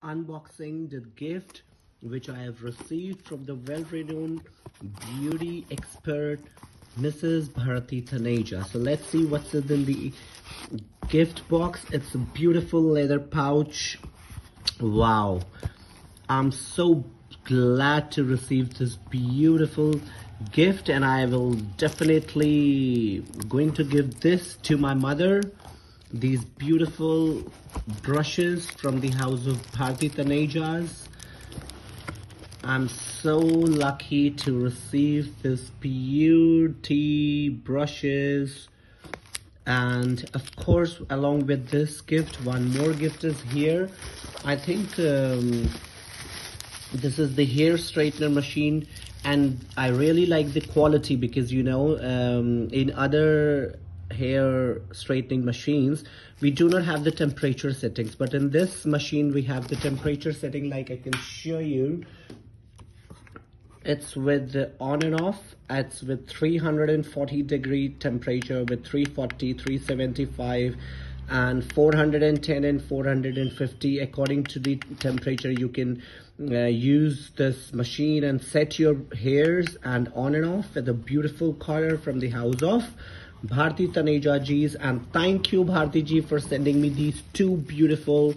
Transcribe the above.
unboxing the gift which I have received from the well-renowned beauty expert Mrs. Bharti Taneja. So let's see what's in the gift box. It's a beautiful leather pouch. Wow, I'm so glad to receive this beautiful gift, and I will definitely going to give this to my mother. These beautiful brushes from the house of Bharti Tanejas. I'm so lucky to receive this beauty brushes, and of course along with this gift, one more gift is here. I think this is the hair straightener machine, and I really like the quality because in other hair straightening machines we do not have the temperature settings, but in this machine we have the temperature setting. Like I can show you, it's with the on and off. It's with 340-degree temperature, with 340, 375 and 410 and 450. According to the temperature, you can use this machine and set your hairs and on and off with a beautiful color from the house of Bharti Taneja Ji's. And thank you, Bharti Ji, for sending me these two beautiful